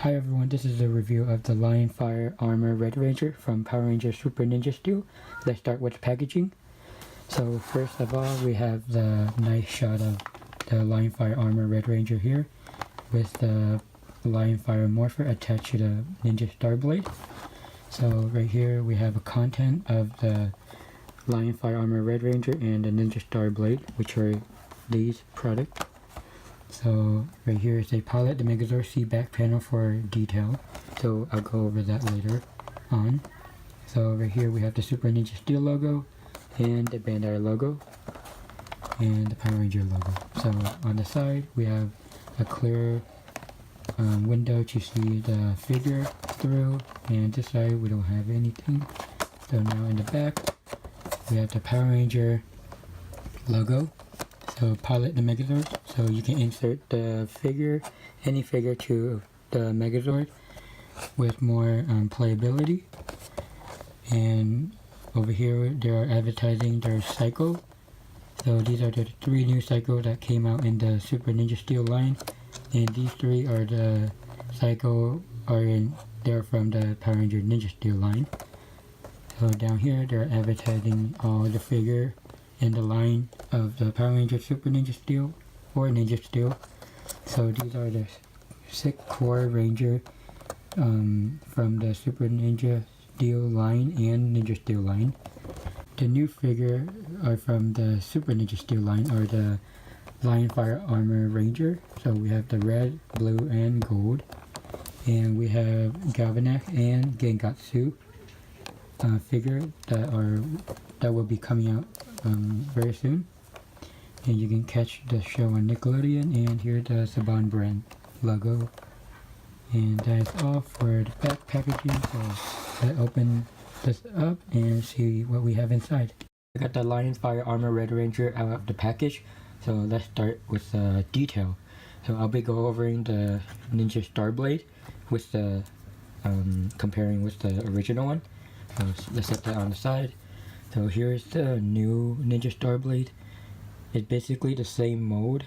Hi everyone, this is a review of the Lion Fire Armor Red Ranger from Power Ranger Super Ninja Steel. Let's start with the packaging. So first of all, we have the nice shot of the Lion Fire Armor Red Ranger here with the Lion Fire Morpher attached to the Ninja Star Blade. So right here we have a content of the Lion Fire Armor Red Ranger and the Ninja Star Blade, which are these products. So right here is a pilot, the Megazord C back panel for detail. So I'll go over that later on. So right here we have the Super Ninja Steel logo and the Bandai logo and the Power Ranger logo. So on the side we have a clear window to see the figure through, and this side we don't have anything. So now in the back we have the Power Ranger logo. So pilot the Megazord, so you can insert the figure, any figure to the Megazord with more playability. And over here they are advertising their cycle. So these are the 3 new cycles that came out in the Super Ninja Steel line, and these 3 are the cycle they're from the Power Ranger Ninja Steel line. So down here they're advertising all the figure in the line of the Power Ranger Super Ninja Steel or Ninja Steel. So these are the 6 core Ranger from the Super Ninja Steel line and Ninja Steel line. The new figure are from the Super Ninja Steel line are the Lion Fire Armor Ranger. So we have the red, blue, and gold. And we have Galvanac and Gengatsu figure that will be coming out very soon, and you can catch the show on Nickelodeon. And here the Saban brand logo, and that is all for the back packaging. So let's open this up and see what we have inside. I got the Lion Fire Armor Red Ranger out of the package, so let's start with detail. So I'll be going the Ninja Star Blade with the comparing with the original one. So let's set that on the side. So here's the new Ninja Star Blade. It's basically the same mode,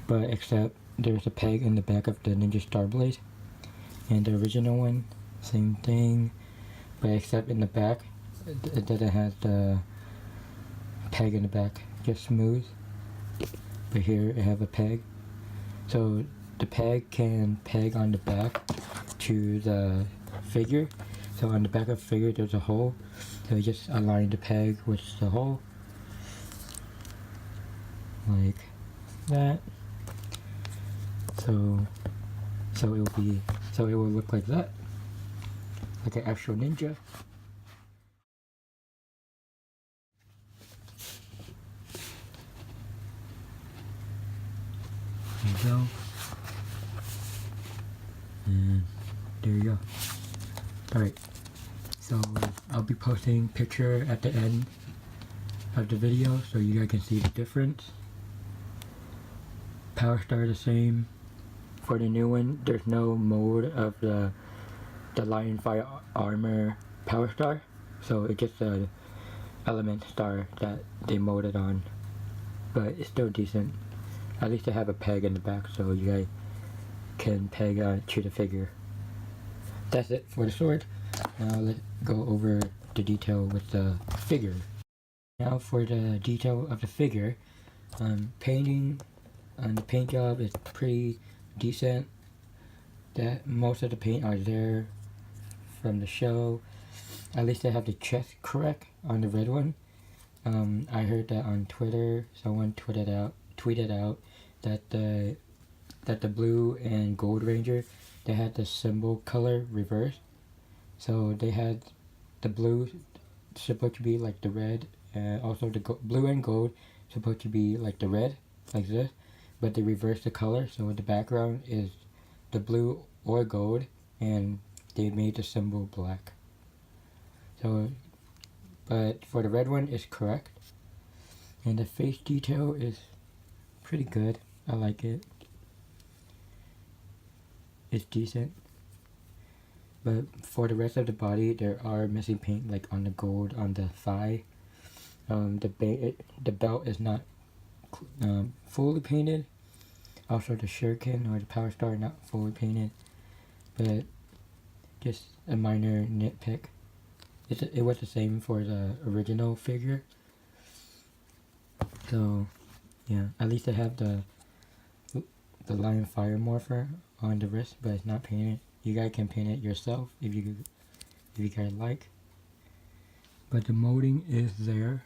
but except there's a peg in the back of the Ninja Star Blade. And the original one, same thing, but except in the back, it doesn't have the peg in the back, just smooth. But here it have a peg. So the peg can peg on the back to the figure. So on the back of the figure there's a hole, so you just align the peg with the hole, like that. So it will look like that, like an actual ninja. There you go, and there you go. Alright, so I'll be posting picture at the end of the video so you guys can see the difference. Power star the same. For the new one, there's no mode of the Lion Fire Armor Power Star, so it's just a element star that they molded on, but it's still decent. At least they have a peg in the back so you guys can peg to the figure. That's it for the sword. Now let's go over the detail with the figure. Now for the detail of the figure, painting on the paint job is pretty decent. That most of the paint are there from the show. At least they have the chest correct on the red one. I heard that on Twitter. Someone tweeted out that the blue and gold ranger, they had the symbol color reversed. So they had the blue supposed to be like the red, and also the blue and gold supposed to be like the red, like this, but they reversed the color, so the background is the blue or gold, and they made the symbol black. So, but for the red one it's correct, and the face detail is pretty good. I like it. It's decent. But for the rest of the body, there are missing paint, like on the gold, on the thigh. The belt is not fully painted, Also the shuriken or the power star not fully painted, but just a minor nitpick. It was the same for the original figure. So yeah, at least I have the Lion Fire Morpher on the wrist, but it's not painted. You guys can paint it yourself if you guys like. But the molding is there.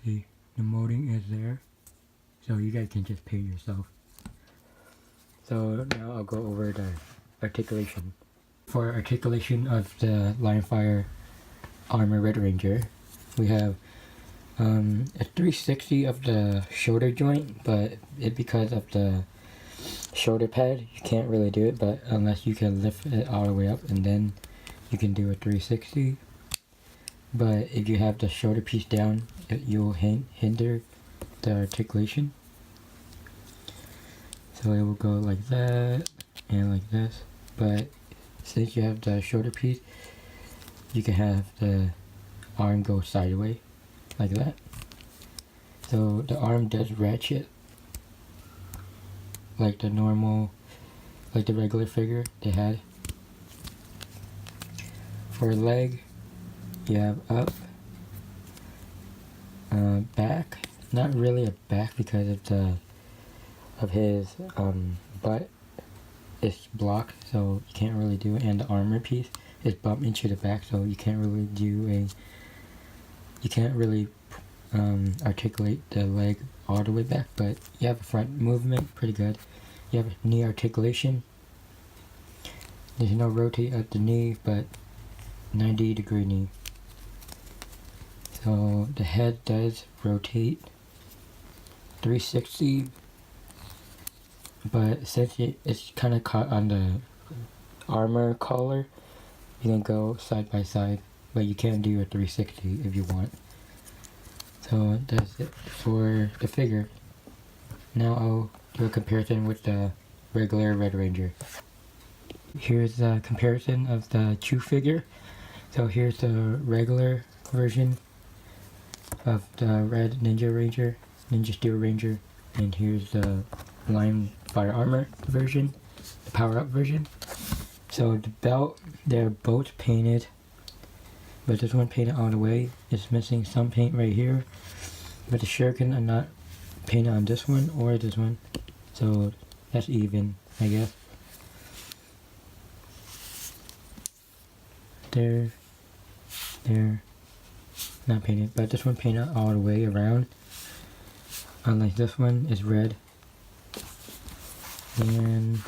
See, the molding is there. So you guys can just paint yourself. So now I'll go over the articulation. For articulation of the Lion Fire Armor Red Ranger, we have a 360 of the shoulder joint, but because of the shoulder pad, you can't really do it, but unless you can lift it all the way up, and then you can do a 360. But if you have the shoulder piece down, you will hinder the articulation. So it will go like that, and like this, but since you have the shoulder piece, you can have the arm go sideways, like that. So the arm does ratchet like the normal, like the regular figure they had. For leg, you have up, back. Not really a back because of his butt is blocked, so you can't really do it, and the armor piece is bumped into the back, so you can't really articulate the leg all the way back. But you have a front movement, pretty good. You have knee articulation. There's no rotate at the knee, but 90-degree knee. So the head does rotate 360, but since it's kind of caught on the armor collar, you can go side by side, but you can do a 360 if you want. So that's it for the figure. Now I'll do a comparison with the regular Red Ranger. Here's a comparison of the Chew figure. So here's the regular version of the Red Ninja Steel Ranger, and here's the Lion Fire Armor version, the power-up version. So the belt, they're both painted, but this one painted all the way. It's missing some paint right here, but the shuriken are not painted on this one or this one, so that's even, I guess. There, not painted, but this one painted all the way around, unlike this one is red. And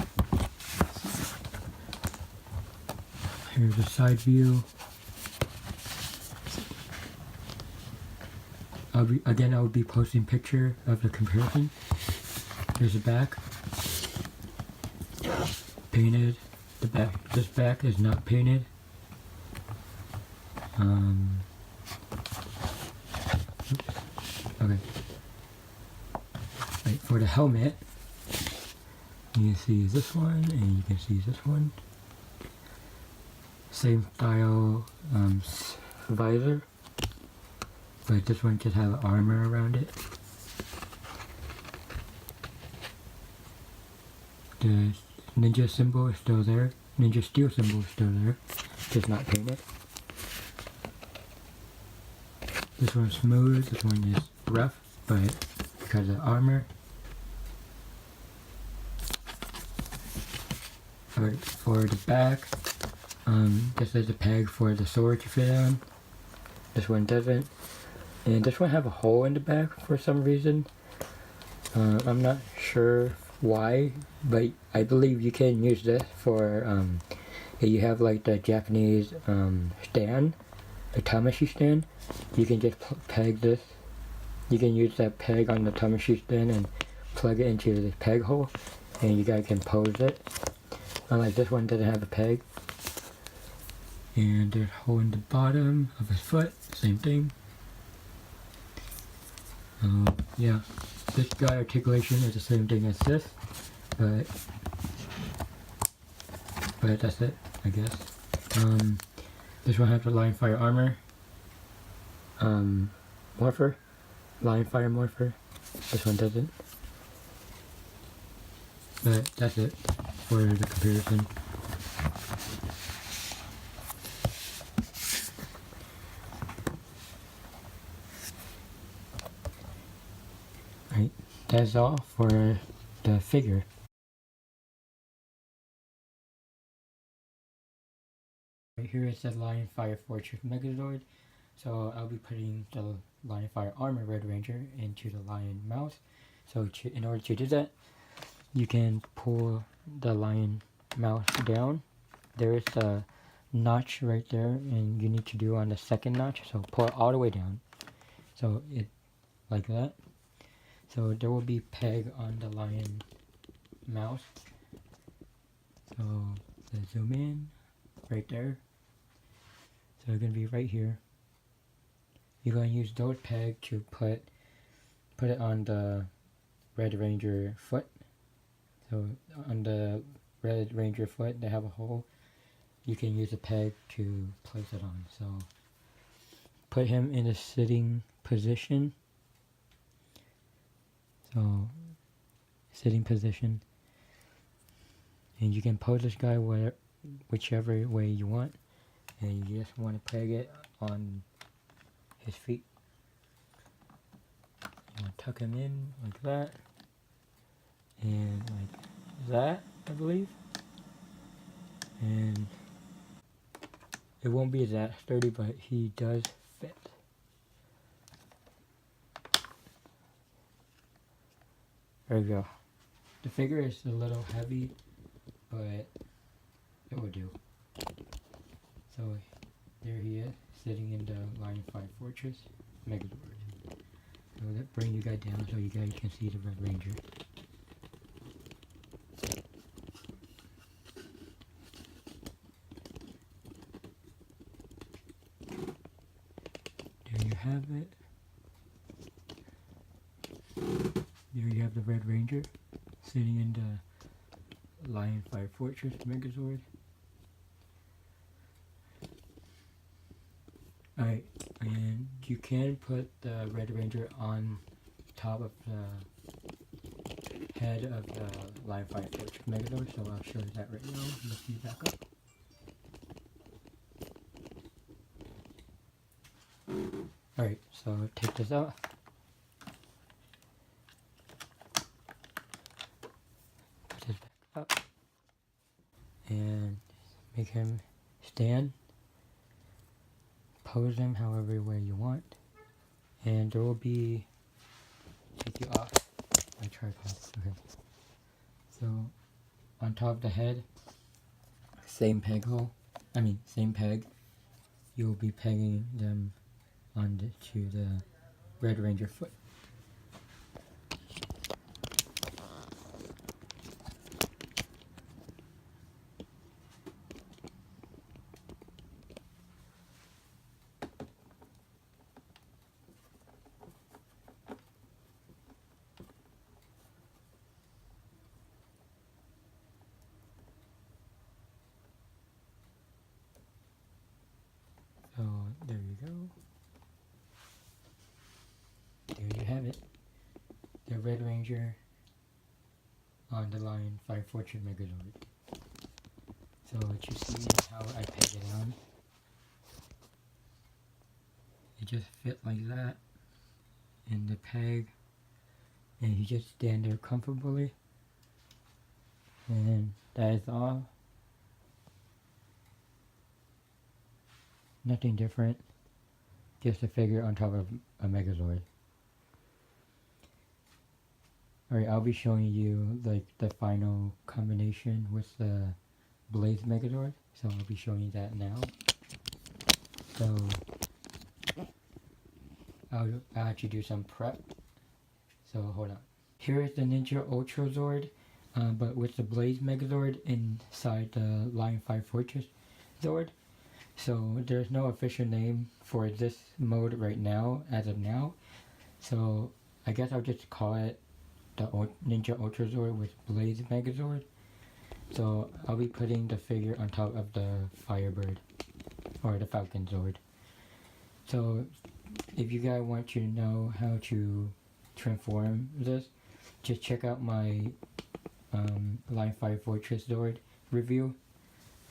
here's a side view. I will be posting picture of the comparison. Here's the back, painted. The back, this back is not painted. Okay. Right, for the helmet, you can see this one, and you can see this one. Same style visor, but this one just has armor around it. The ninja symbol is still there. Ninja steel symbol is still there, just not painted. This one's smooth, this one is rough, but because of armor. Alright, for the back, this is a peg for the sword to fit on. This one doesn't. And this one have a hole in the back for some reason. I'm not sure why, but I believe you can use this for, if you have like the Japanese stand, the Tamashi stand, you can just peg this. You can use that peg on the Tamashi stand and plug it into this peg hole, and you guys can pose it. Unlike this one doesn't have a peg. And there's a hole in the bottom of his foot, same thing. Yeah, this guy articulation is the same thing as this, but that's it, I guess. This one has the Lion Fire Armor morpher, Lion Fire morpher. This one doesn't. But that's it for the comparison. Right, that's all for the figure. Right here is the Lion Fire Fortress Megazord. So I'll be putting the Lion Fire Armor Red Ranger into the Lion Mouse. So in order to do that, you can pull the Lion Mouse down. There is a notch right there, and you need to do on the second notch. So pull it all the way down. So it like that. So there will be peg on the Lion Mouse. So let's zoom in right there. So it's gonna be right here. You're gonna use those pegs to put it on the Red Ranger foot. So on the Red Ranger foot, they have a hole. You can use a peg to place it on. So put him in a sitting position. So sitting position, and you can pose this guy whichever way you want, and you just want to peg it on his feet. You want to tuck him in like that, and like that, I believe. And it won't be that sturdy, but he does fit. There we go. The figure is a little heavy, but it will do. So there he is, sitting in the Lion Fire Fortress Megazord. So that bring you guys down so you guys can see the Red Ranger. There you have it. There you have the Red Ranger sitting in the Lion Fire Fortress Megazord. Alright, and you can put the Red Ranger on top of the head of the Lion Fire Fortress Megazord, so I'll show you that right now. Lift you back up. Alright, so take this out. Put this back up. And make him stand. Pose him however way you want. And there will be, take you off my tripod. Okay. So on top of the head, same peg hole. Same peg. You'll be pegging them onto the Red Ranger foot. So there you go. There you have it. The Red Ranger on the Lion Fire Fortress Megazord. So what you see is how I peg it on. It just fit like that in the peg, and you just stand there comfortably, and that is all. Nothing different, just a figure on top of a Megazord. Alright, I'll be showing you like the final combination with the Blaze Megazord, so I'll be showing you that now. So I'll actually do some prep. So hold on. Here is the Ninja Ultra Zord, but with the Blaze Megazord inside the Lion Fire Fortress Zord. So there's no official name for this mode right now, as of now. So I guess I'll just call it the Ninja Ultra Zord with Blaze Megazord. So I'll be putting the figure on top of the Firebird, or the Falcon Zord. So if you guys want to know how to transform this, just check out my Line 5 Fortress Zord review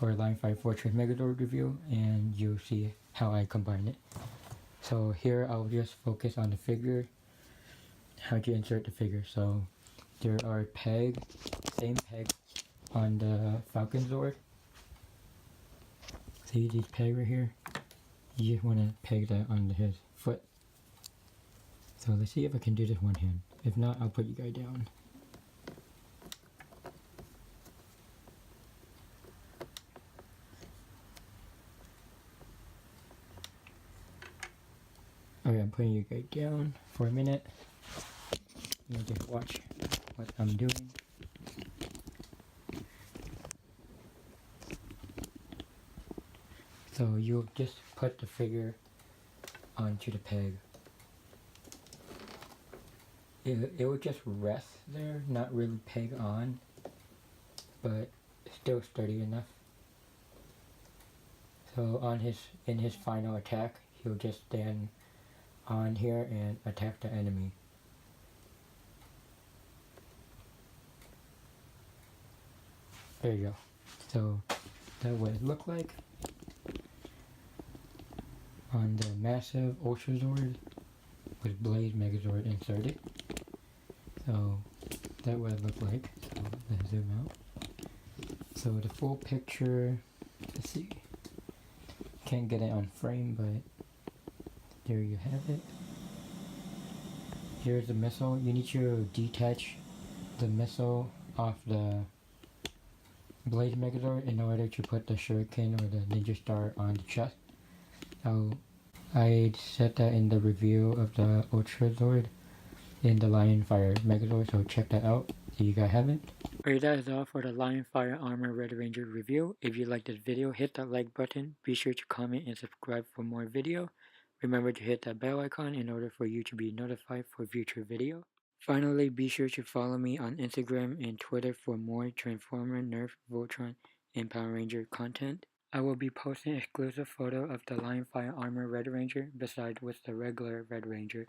or Line 5 Fortress Megazord review, and you'll see how I combine it. So here I'll just focus on the figure, how to insert the figure. So there are same pegs on the Falcon Zord. See these pegs right here? You just want to peg that on his foot. So let's see if I can do this one hand. If not, I'll put you guys down. Okay, I'm putting you guys down for a minute. You just watch what I'm doing. So you'll just put the figure onto the peg. It will just rest there, not really peg on, but still sturdy enough. So in his final attack, he'll just stand on here and attack the enemy. There you go. So that's what it looked like on the massive Ultra Zord with Blaze Megazord inserted. So that's what it looked like. So let's zoom out. So the full picture, let's see. Can't get it on frame, but there you have it. Here's the missile. You need to detach the missile off the Blaze Megazord in order to put the shuriken or the ninja star on the chest. I said that in the review of the Ultra Zord in the Lion Fire Megazord, so check that out if you guys haven't. Alright, that is all for the Lion Fire Armor Red Ranger review. If you like this video, hit that like button. Be sure to comment and subscribe for more video. Remember to hit that bell icon in order for you to be notified for future video. Finally, be sure to follow me on Instagram and Twitter for more Transformer, Nerf, Voltron, and Power Ranger content. I will be posting exclusive photo of the Lion Fire Armor Red Ranger besides with the regular Red Ranger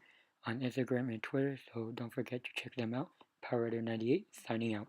on Instagram and Twitter, so don't forget to check them out. PR98 signing out.